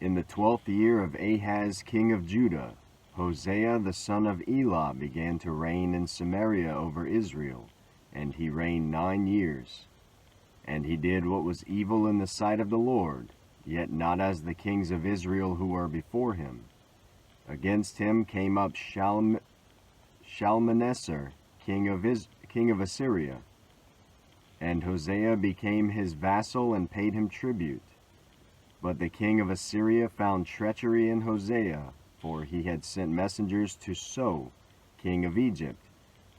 In the 12th year of Ahaz king of Judah, Hosea the son of Elah began to reign in Samaria over Israel, and he reigned 9 years. And he did what was evil in the sight of the Lord, yet not as the kings of Israel who were before him. Against him came up Shalmaneser, king of Assyria, and Hosea became his vassal and paid him tribute. But the king of Assyria found treachery in Hosea, for he had sent messengers to So, king of Egypt,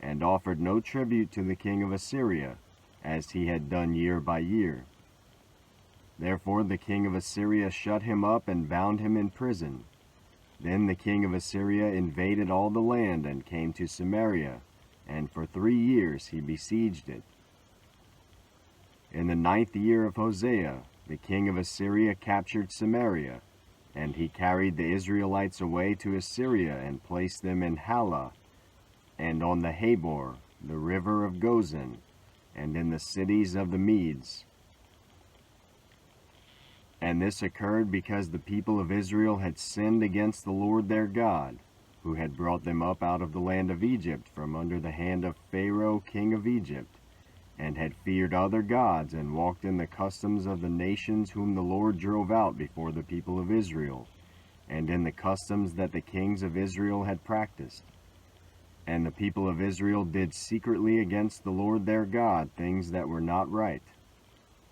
and offered no tribute to the king of Assyria, as he had done year by year. Therefore the king of Assyria shut him up and bound him in prison. Then the king of Assyria invaded all the land and came to Samaria, and for 3 years he besieged it. In the 9th year of Hosea, the king of Assyria captured Samaria, and he carried the Israelites away to Assyria and placed them in Halah, and on the Habor, the river of Gozan, and in the cities of the Medes. And this occurred because the people of Israel had sinned against the Lord their God, who had brought them up out of the land of Egypt from under the hand of Pharaoh king of Egypt, and had feared other gods, and walked in the customs of the nations whom the Lord drove out before the people of Israel, and in the customs that the kings of Israel had practiced. And the people of Israel did secretly against the Lord their God things that were not right.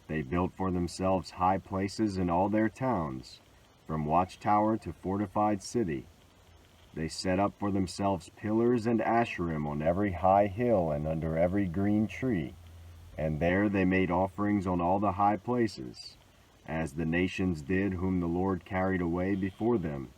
They built for themselves high places in all their towns, from watchtower to fortified city. They set up for themselves pillars and asherim on every high hill and under every green tree. And there they made offerings on all the high places, as the nations did whom the Lord carried away before them.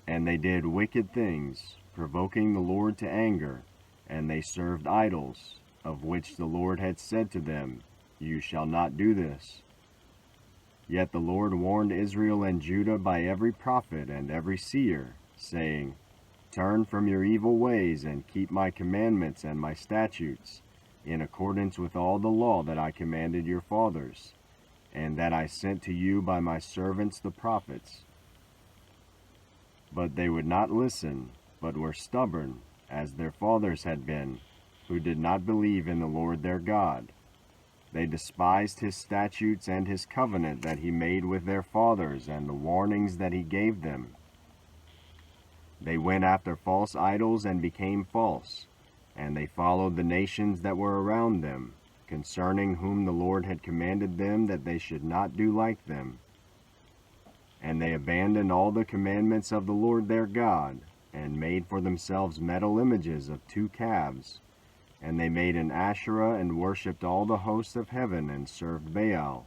And they did wicked things, provoking the Lord to anger, and they served idols, of which the Lord had said to them, "You shall not do this." Yet the Lord warned Israel and Judah by every prophet and every seer, saying, "Turn from your evil ways and keep my commandments and my statutes, in accordance with all the law that I commanded your fathers, and that I sent to you by my servants the prophets." But they would not listen, but were stubborn, as their fathers had been, who did not believe in the Lord their God. They despised his statutes and his covenant that he made with their fathers, and the warnings that he gave them. They went after false idols and became false, and they followed the nations that were around them, concerning whom the Lord had commanded them that they should not do like them. And they abandoned all the commandments of the Lord their God, and made for themselves metal images of 2 calves. And they made an Asherah, and worshipped all the hosts of heaven, and served Baal.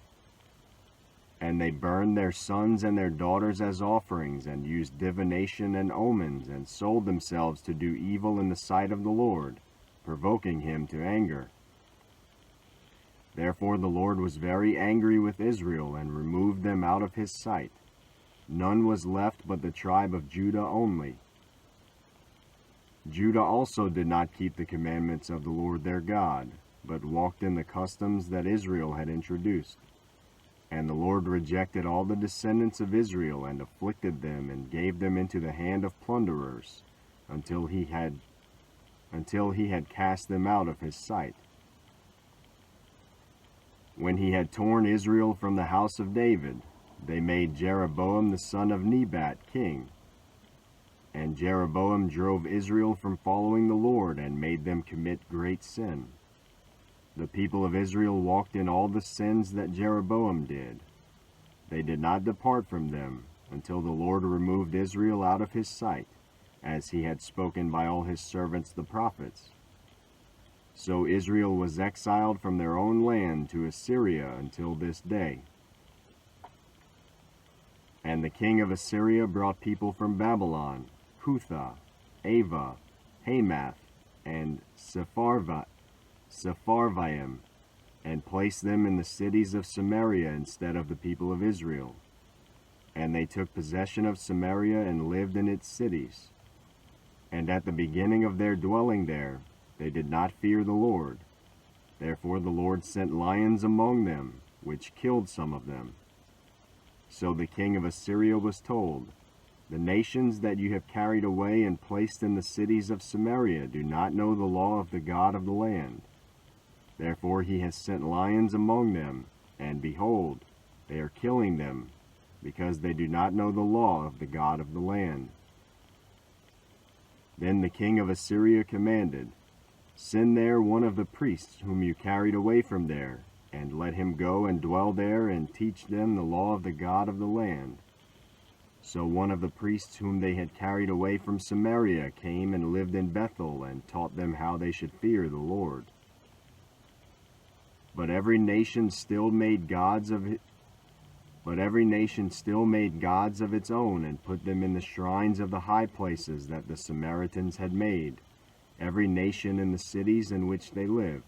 And they burned their sons and their daughters as offerings, and used divination and omens, and sold themselves to do evil in the sight of the Lord, provoking him to anger. Therefore the Lord was very angry with Israel, and removed them out of his sight. None was left but the tribe of Judah only. Judah also did not keep the commandments of the Lord their God, but walked in the customs that Israel had introduced. And the Lord rejected all the descendants of Israel, and afflicted them, and gave them into the hand of plunderers, until he had cast them out of his sight. When he had torn Israel from the house of David, they made Jeroboam the son of Nebat king. And Jeroboam drove Israel from following the Lord, and made them commit great sin. The people of Israel walked in all the sins that Jeroboam did. They did not depart from them, until the Lord removed Israel out of his sight, as he had spoken by all his servants the prophets. So Israel was exiled from their own land to Assyria until this day. And the king of Assyria brought people from Babylon, Cutha, Ava, Hamath, and Sepharvaim, and placed them in the cities of Samaria instead of the people of Israel. And they took possession of Samaria and lived in its cities. And at the beginning of their dwelling there, they did not fear the Lord. Therefore the Lord sent lions among them, which killed some of them. So the king of Assyria was told, "The nations that you have carried away and placed in the cities of Samaria do not know the law of the God of the land. Therefore he has sent lions among them, and behold, they are killing them, because they do not know the law of the God of the land." Then the king of Assyria commanded, "Send there one of the priests whom you carried away from there, and let him go and dwell there and teach them the law of the God of the land." So one of the priests whom they had carried away from Samaria came and lived in Bethel and taught them how they should fear the Lord. But every nation still made gods of its own and put them in the shrines of the high places that the Samaritans had made, every nation in the cities in which they lived.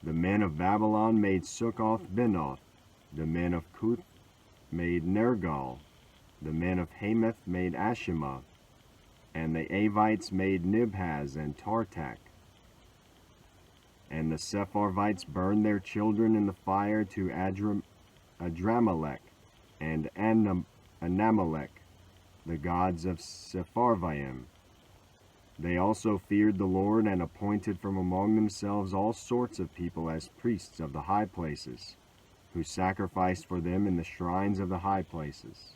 The men of Babylon made Succoth-Benoth, the men of Cuth made Nergal, the men of Hamath made Ashima, and the Avites made Nibhaz and Tartak. And the Sepharvites burned their children in the fire to Adramelech and Anamelech, the gods of Sepharvaim. They also feared the Lord and appointed from among themselves all sorts of people as priests of the high places, who sacrificed for them in the shrines of the high places.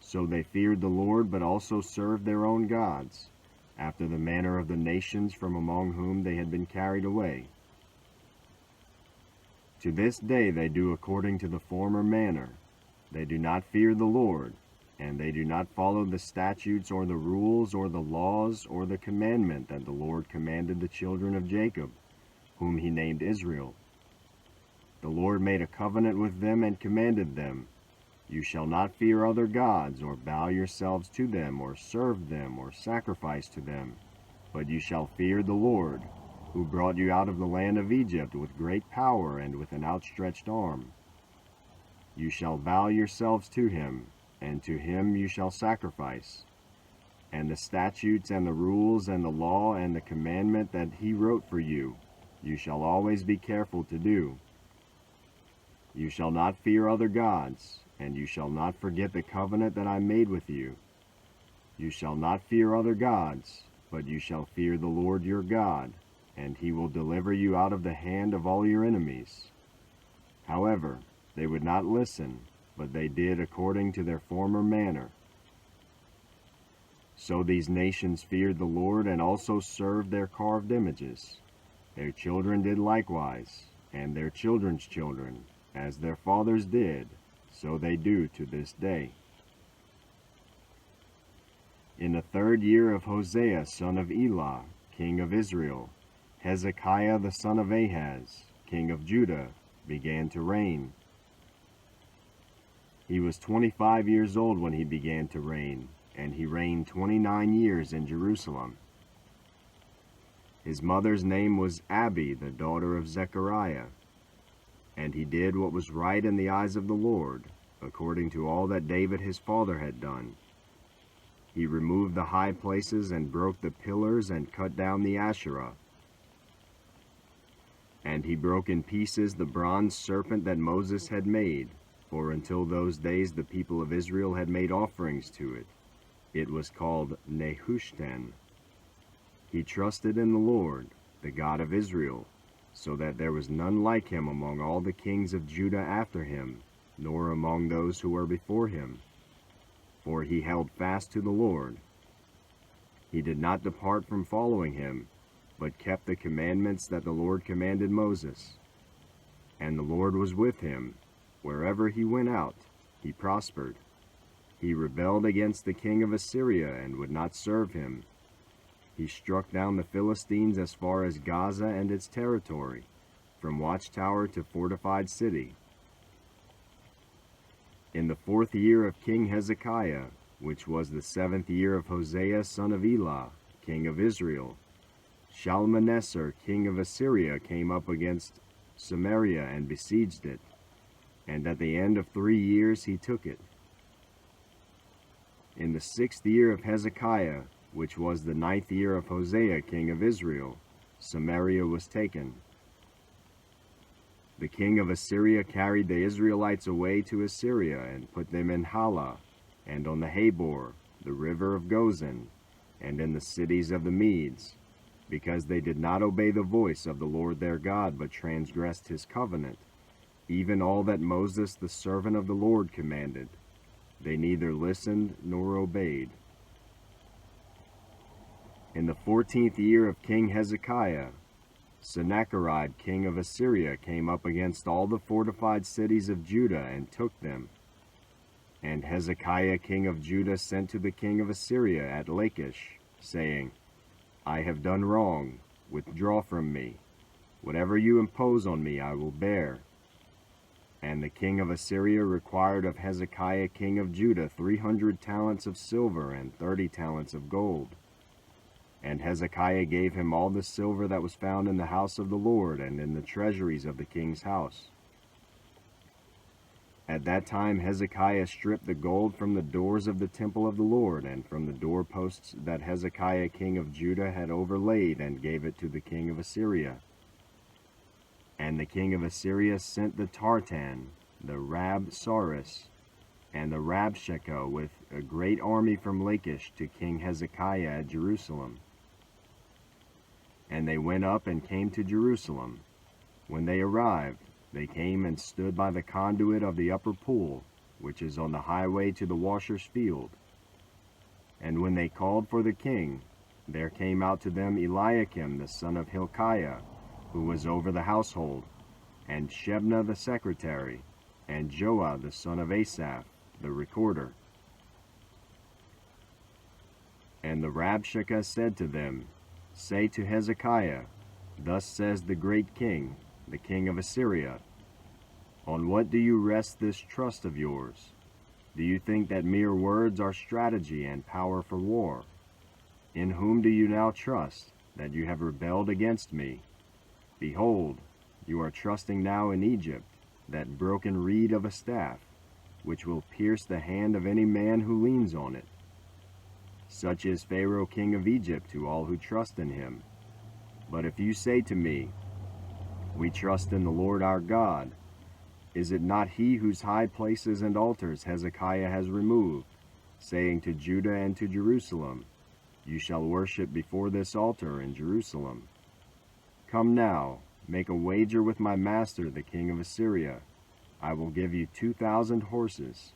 So they feared the Lord, but also served their own gods, after the manner of the nations from among whom they had been carried away. To this day they do according to the former manner. They do not fear the Lord, and they do not follow the statutes or the rules or the laws or the commandment that the Lord commanded the children of Jacob, whom he named Israel. The Lord made a covenant with them and commanded them, "You shall not fear other gods, or bow yourselves to them, or serve them, or sacrifice to them, but you shall fear the Lord, who brought you out of the land of Egypt with great power and with an outstretched arm. You shall vow yourselves to him, and to him you shall sacrifice. And the statutes and the rules and the law and the commandment that he wrote for you, you shall always be careful to do. You shall not fear other gods, and you shall not forget the covenant that I made with you. You shall not fear other gods, but you shall fear the Lord your God, and he will deliver you out of the hand of all your enemies." However, they would not listen, but they did according to their former manner. So these nations feared the Lord and also served their carved images. Their children did likewise, and their children's children, as their fathers did, so they do to this day. In the 3rd year of Hosea son of Elah, king of Israel, Hezekiah the son of Ahaz, king of Judah, began to reign. He was 25 years old when he began to reign, and he reigned 29 years in Jerusalem. His mother's name was Abi, the daughter of Zechariah. And he did what was right in the eyes of the Lord, according to all that David his father had done. He removed the high places and broke the pillars and cut down the Asherah. And he broke in pieces the bronze serpent that Moses had made, for until those days the people of Israel had made offerings to it. It was called Nehushtan. He trusted in the Lord, the God of Israel, so that there was none like him among all the kings of Judah after him, nor among those who were before him. For he held fast to the Lord. He did not depart from following him, but kept the commandments that the Lord commanded Moses. And the Lord was with him. Wherever he went out, he prospered. He rebelled against the king of Assyria and would not serve him. He struck down the Philistines as far as Gaza and its territory, from watchtower to fortified city. In the 4th year of King Hezekiah, which was the 7th year of Hosea son of Elah, king of Israel, Shalmaneser king of Assyria came up against Samaria and besieged it, and at the end of 3 years he took it. In the 6th year of Hezekiah, which was the 9th year of Hosea king of Israel, Samaria was taken. The king of Assyria carried the Israelites away to Assyria and put them in Hala, and on the Habor, the river of Gozan, and in the cities of the Medes, because they did not obey the voice of the Lord their God, but transgressed his covenant, even all that Moses the servant of the Lord commanded. They neither listened nor obeyed. In the 14th year of King Hezekiah, Sennacherib king of Assyria came up against all the fortified cities of Judah and took them. And Hezekiah king of Judah sent to the king of Assyria at Lachish, saying, I have done wrong, withdraw from me. Whatever you impose on me I will bear. And the king of Assyria required of Hezekiah king of Judah 300 talents of silver and 30 talents of gold. And Hezekiah gave him all the silver that was found in the house of the Lord and in the treasuries of the king's house. At that time Hezekiah stripped the gold from the doors of the temple of the Lord and from the doorposts that Hezekiah king of Judah had overlaid, and gave it to the king of Assyria. And the king of Assyria sent the Tartan, the Rabsaris, and the Rabshakeh with a great army from Lachish to King Hezekiah at Jerusalem. And they went up and came to Jerusalem. When they arrived, they came and stood by the conduit of the upper pool, which is on the highway to the washer's field. And when they called for the king, there came out to them Eliakim the son of Hilkiah, who was over the household, and Shebna the secretary, and Joah the son of Asaph, the recorder. And the Rabshakeh said to them, Say to Hezekiah, Thus says the great king, the king of Assyria, On what do you rest this trust of yours? Do you think that mere words are strategy and power for war? In whom do you now trust, that you have rebelled against me? Behold, you are trusting now in Egypt, that broken reed of a staff, which will pierce the hand of any man who leans on it. Such is Pharaoh king of Egypt to all who trust in him. But if you say to me, We trust in the Lord our God, is it not he whose high places and altars Hezekiah has removed, saying to Judah and to Jerusalem, You shall worship before this altar in Jerusalem? Come now, make a wager with my master the king of Assyria. I will give you 2,000 horses,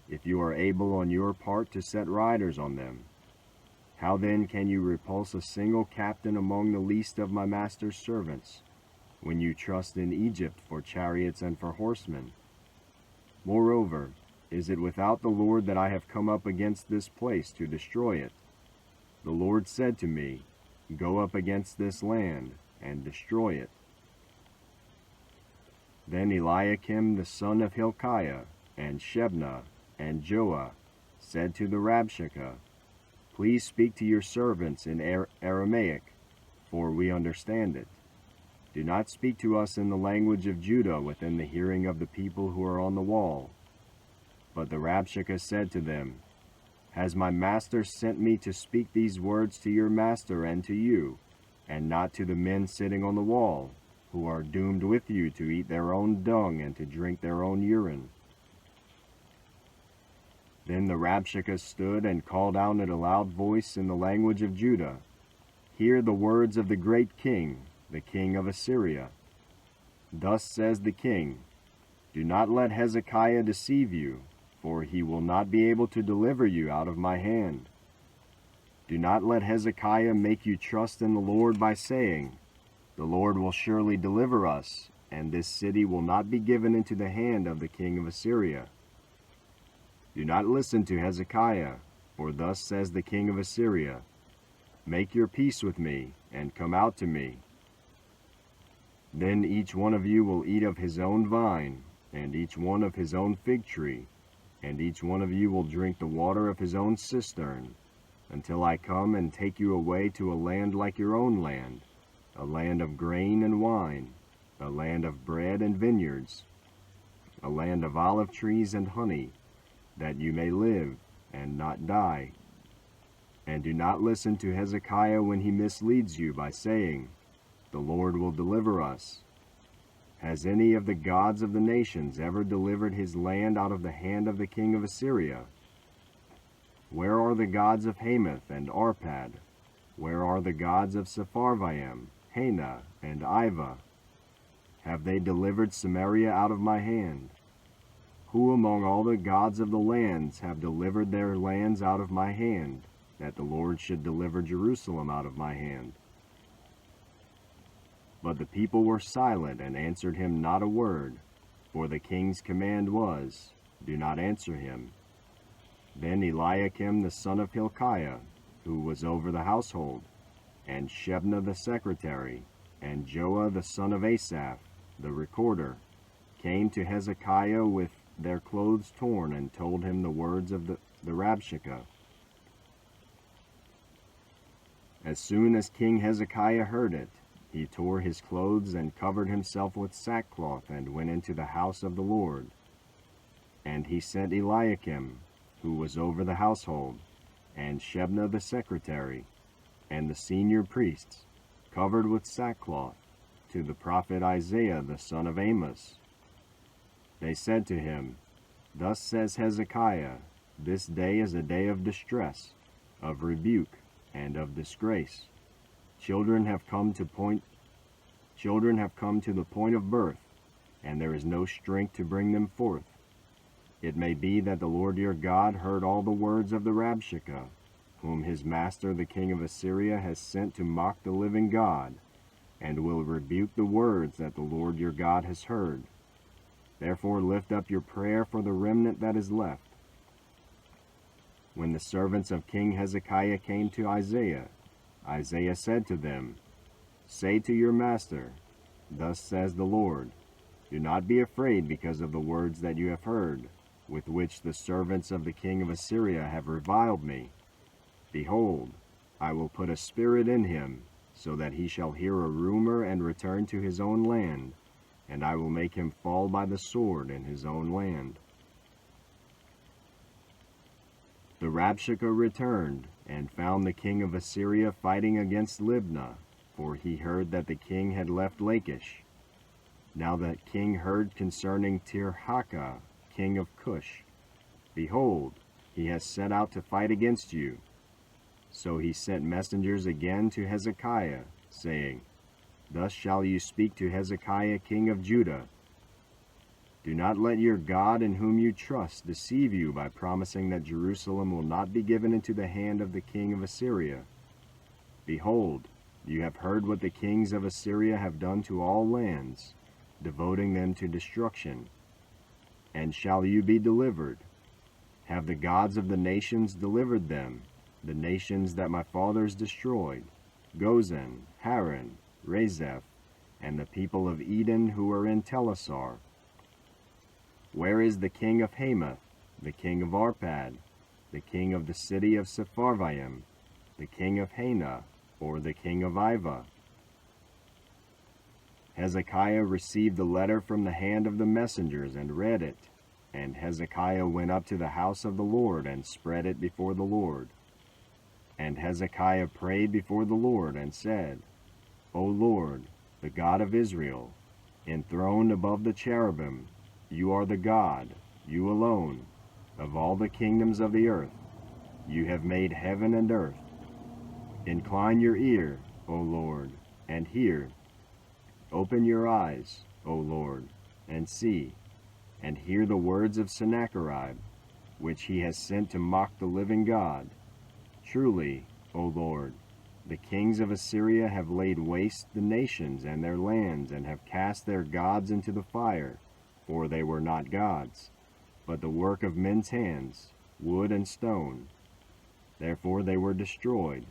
if you are able on your part to set riders on them. How then can you repulse a single captain among the least of my master's servants, when you trust in Egypt for chariots and for horsemen? Moreover, is it without the Lord that I have come up against this place to destroy it? The Lord said to me, Go up against this land, and destroy it. Then Eliakim the son of Hilkiah, and Shebna, and Joah, said to the Rabshakeh, Please speak to your servants in Aramaic, for we understand it. Do not speak to us in the language of Judah within the hearing of the people who are on the wall. But the Rabshakeh said to them, Has my master sent me to speak these words to your master and to you, and not to the men sitting on the wall, who are doomed with you to eat their own dung and to drink their own urine? Then the Rabshakeh stood and called out in a loud voice in the language of Judah, Hear the words of the great king, the king of Assyria. Thus says the king, Do not let Hezekiah deceive you, for he will not be able to deliver you out of my hand. Do not let Hezekiah make you trust in the Lord by saying, The Lord will surely deliver us, and this city will not be given into the hand of the king of Assyria. Do not listen to Hezekiah, for thus says the king of Assyria, Make your peace with me, and come out to me. Then each one of you will eat of his own vine, and each one of his own fig tree, and each one of you will drink the water of his own cistern, until I come and take you away to a land like your own land, a land of grain and wine, a land of bread and vineyards, a land of olive trees and honey, that you may live and not die. And do not listen to Hezekiah when he misleads you by saying, The Lord will deliver us. Has any of the gods of the nations ever delivered his land out of the hand of the king of Assyria? Where are the gods of Hamath and Arpad? Where are the gods of Sepharvaim, Hena, and Iva? Have they delivered Samaria out of my hand? Who among all the gods of the lands have delivered their lands out of my hand, that the Lord should deliver Jerusalem out of my hand? But the people were silent and answered him not a word, for the king's command was, Do not answer him. Then Eliakim the son of Hilkiah, who was over the household, and Shebna the secretary, and Joah the son of Asaph, the recorder, came to Hezekiah with their clothes torn, and told him the words of the Rabshakeh. As soon as King Hezekiah heard it, he tore his clothes and covered himself with sackcloth, and went into the house of the Lord. And he sent Eliakim, who was over the household, and Shebna the secretary, and the senior priests, covered with sackcloth, to the prophet Isaiah the son of Amos. They said to him, Thus says Hezekiah, This day is a day of distress, of rebuke, and of disgrace. Children have come to the point of birth, and there is no strength to bring them forth. It may be that the Lord your God heard all the words of the Rabshakeh, whom his master the king of Assyria has sent to mock the living God, and will rebuke the words that the Lord your God has heard. Therefore lift up your prayer for the remnant that is left. When the servants of King Hezekiah came to Isaiah, Isaiah said to them, Say to your master, Thus says the Lord, Do not be afraid because of the words that you have heard, with which the servants of the king of Assyria have reviled me. Behold, I will put a spirit in him, so that he shall hear a rumor and return to his own land, and I will make him fall by the sword in his own land. The Rabshakeh returned, and found the king of Assyria fighting against Libnah, for he heard that the king had left Lachish. Now the king heard concerning Tirhakah, king of Cush. Behold, he has set out to fight against you. So he sent messengers again to Hezekiah, saying, Thus shall you speak to Hezekiah king of Judah. Do not let your God in whom you trust deceive you by promising that Jerusalem will not be given into the hand of the king of Assyria. Behold, you have heard what the kings of Assyria have done to all lands, devoting them to destruction. And shall you be delivered? Have the gods of the nations delivered them, the nations that my fathers destroyed, Gozan, Haran, Rezeph, and the people of Eden who are in Telassar? Where is the king of Hamath, the king of Arpad, the king of the city of Sepharvaim, the king of Hena, or the king of Iva? Hezekiah received the letter from the hand of the messengers and read it. And Hezekiah went up to the house of the Lord and spread it before the Lord. And Hezekiah prayed before the Lord and said, O Lord, the God of Israel, enthroned above the cherubim, you are the God, you alone, of all the kingdoms of the earth. You have made heaven and earth. Incline your ear, O Lord, and hear. Open your eyes, O Lord, and see, and hear the words of Sennacherib, which he has sent to mock the living God. Truly, O Lord, the kings of Assyria have laid waste the nations and their lands, and have cast their gods into the fire, for they were not gods, but the work of men's hands, wood and stone. Therefore they were destroyed.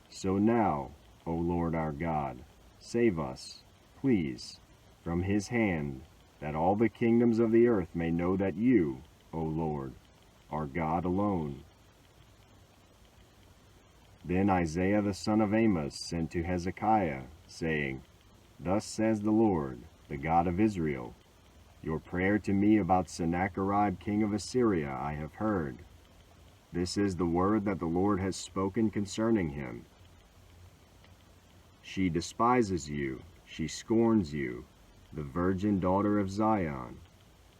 So now, O Lord our God, save us, please, from his hand, that all the kingdoms of the earth may know that you, O Lord, are God alone. Then Isaiah the son of Amos sent to Hezekiah, saying, Thus says the Lord, the God of Israel, Your prayer to me about Sennacherib king of Assyria I have heard. This is the word that the Lord has spoken concerning him. She despises you, she scorns you, the virgin daughter of Zion.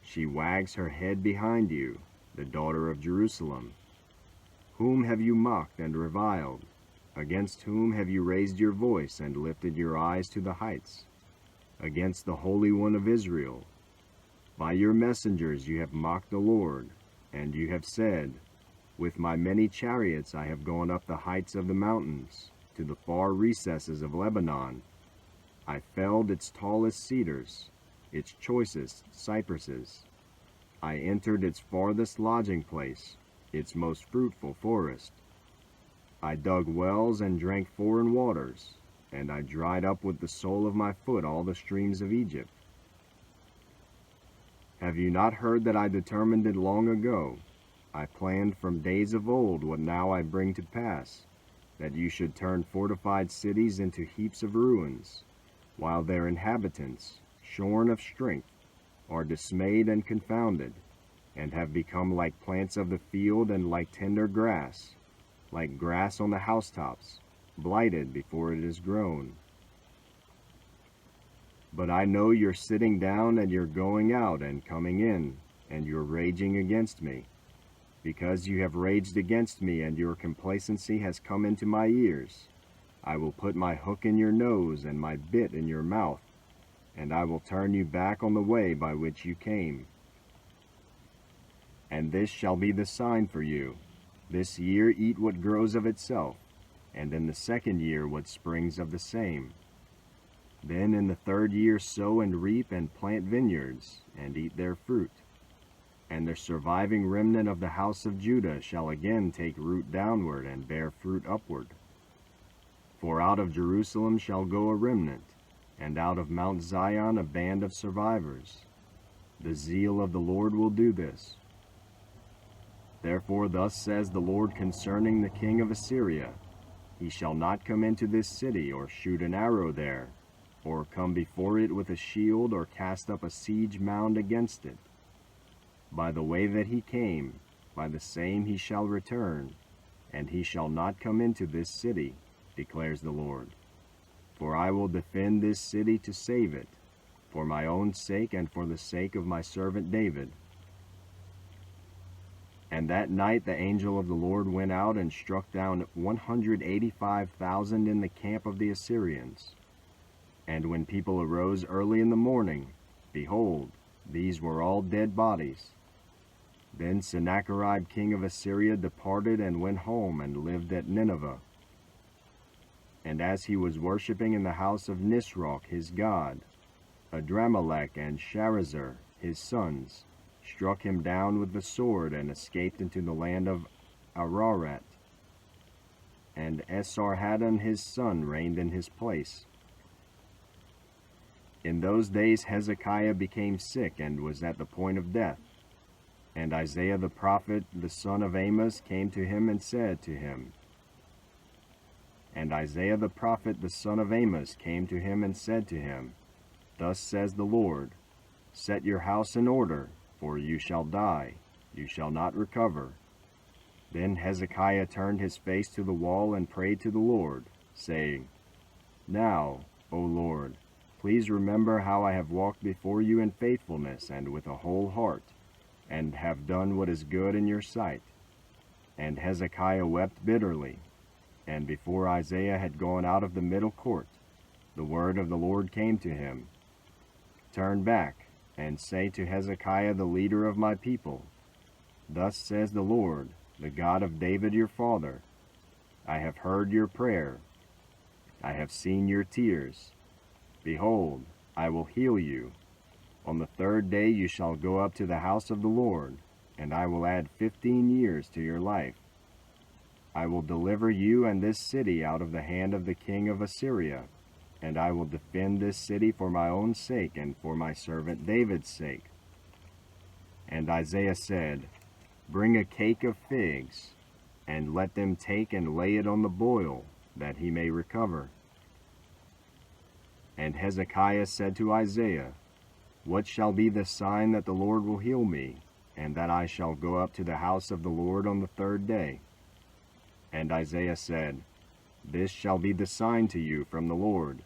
She wags her head behind you, the daughter of Jerusalem. Whom have you mocked and reviled? Against whom have you raised your voice and lifted your eyes to the heights? Against the Holy One of Israel. By your messengers you have mocked the Lord, and you have said, with my many chariots I have gone up the heights of the mountains, to the far recesses of Lebanon. I felled its tallest cedars, its choicest cypresses. I entered its farthest lodging place, its most fruitful forest. I dug wells and drank foreign waters, and I dried up with the sole of my foot all the streams of Egypt. Have you not heard that I determined it long ago? I planned from days of old what now I bring to pass, that you should turn fortified cities into heaps of ruins, while their inhabitants, shorn of strength, are dismayed and confounded, and have become like plants of the field and like tender grass, like grass on the housetops, blighted before it is grown. But I know you're sitting down and you're going out and coming in, and you're raging against me. Because you have raged against me and your complacency has come into my ears, I will put my hook in your nose and my bit in your mouth, and I will turn you back on the way by which you came. And this shall be the sign for you. This year eat what grows of itself, and in the second year what springs of the same. Then in the third year sow and reap and plant vineyards, and eat their fruit. And the surviving remnant of the house of Judah shall again take root downward and bear fruit upward. For out of Jerusalem shall go a remnant, and out of Mount Zion a band of survivors. The zeal of the Lord will do this. Therefore thus says the Lord concerning the king of Assyria, he shall not come into this city, or shoot an arrow there, or come before it with a shield, or cast up a siege mound against it. By the way that he came, by the same he shall return, and he shall not come into this city, declares the Lord. For I will defend this city to save it, for my own sake and for the sake of my servant David. And that night the angel of the Lord went out and struck down 185,000 in the camp of the Assyrians. And when people arose early in the morning, behold, these were all dead bodies. Then Sennacherib king of Assyria departed and went home and lived at Nineveh. And as he was worshipping in the house of Nisroch his god, Adramelech and Sharezer his sons struck him down with the sword and escaped into the land of Ararat. And Esarhaddon his son reigned in his place. In those days Hezekiah became sick and was at the point of death. And Isaiah the prophet, the son of Amos, came to him and said to him, Thus says the Lord, set your house in order, for you shall die, you shall not recover. Then Hezekiah turned his face to the wall and prayed to the Lord, saying, Now, O Lord, please remember how I have walked before you in faithfulness and with a whole heart, and have done what is good in your sight. And Hezekiah wept bitterly. And before Isaiah had gone out of the middle court, the word of the Lord came to him, Turn back, and say to Hezekiah the leader of my people, Thus says the Lord, the God of David your father, I have heard your prayer, I have seen your tears. Behold, I will heal you. On the third day you shall go up to the house of the Lord, and I will add 15 years to your life. I will deliver you and this city out of the hand of the king of Assyria, and I will defend this city for my own sake and for my servant David's sake. And Isaiah said, Bring a cake of figs, and let them take and lay it on the boil, that he may recover. And Hezekiah said to Isaiah, What shall be the sign that the Lord will heal me, and that I shall go up to the house of the Lord on the third day? And Isaiah said, This shall be the sign to you from the Lord,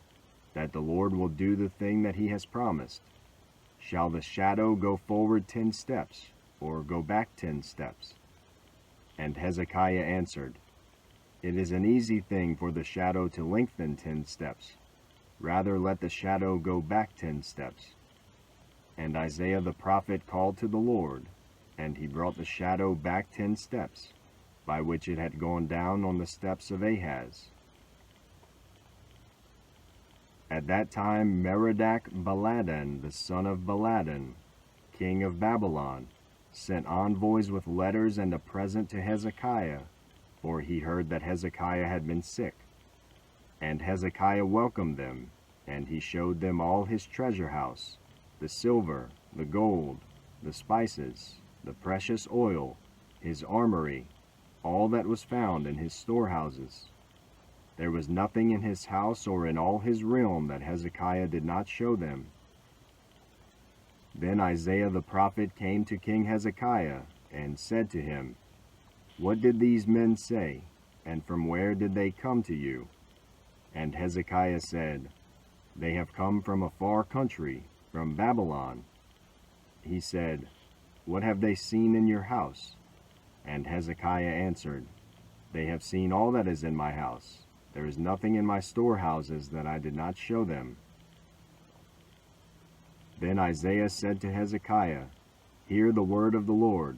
that the Lord will do the thing that he has promised. Shall the shadow go forward 10 steps, or go back 10 steps? And Hezekiah answered, It is an easy thing for the shadow to lengthen 10 steps. Rather let the shadow go back 10 steps. And Isaiah the prophet called to the Lord, and he brought the shadow back 10 steps, by which it had gone down on the steps of Ahaz. At that time Merodach-Baladan, the son of Baladan, king of Babylon, sent envoys with letters and a present to Hezekiah, for he heard that Hezekiah had been sick. And Hezekiah welcomed them, and he showed them all his treasure house, the silver, the gold, the spices, the precious oil, his armory, all that was found in his storehouses. There was nothing in his house or in all his realm that Hezekiah did not show them. Then Isaiah the prophet came to King Hezekiah, and said to him, What did these men say, and from where did they come to you? And Hezekiah said, They have come from a far country, from Babylon. He said, What have they seen in your house? And Hezekiah answered, They have seen all that is in my house. There is nothing in my storehouses that I did not show them. Then Isaiah said to Hezekiah, Hear the word of the Lord.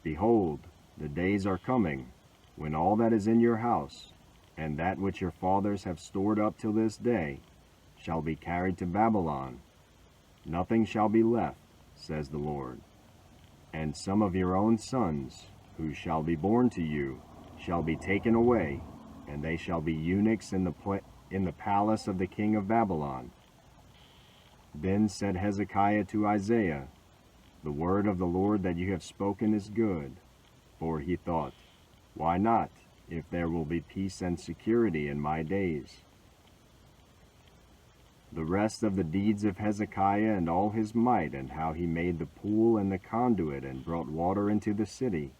Behold, the days are coming, when all that is in your house, and that which your fathers have stored up till this day, shall be carried to Babylon. Nothing shall be left, says the Lord. And some of your own sons, who shall be born to you, shall be taken away, and they shall be eunuchs in the palace of the king of Babylon. Then said Hezekiah to Isaiah, The word of the Lord that you have spoken is good. For he thought, Why not, if there will be peace and security in my days? The rest of the deeds of Hezekiah and all his might, and how he made the pool and the conduit and brought water into the city,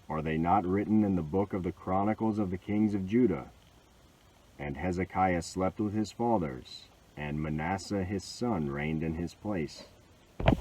are they not written in the book of the Chronicles of the kings of Judah? And Hezekiah slept with his fathers, and Manasseh his son reigned in his place.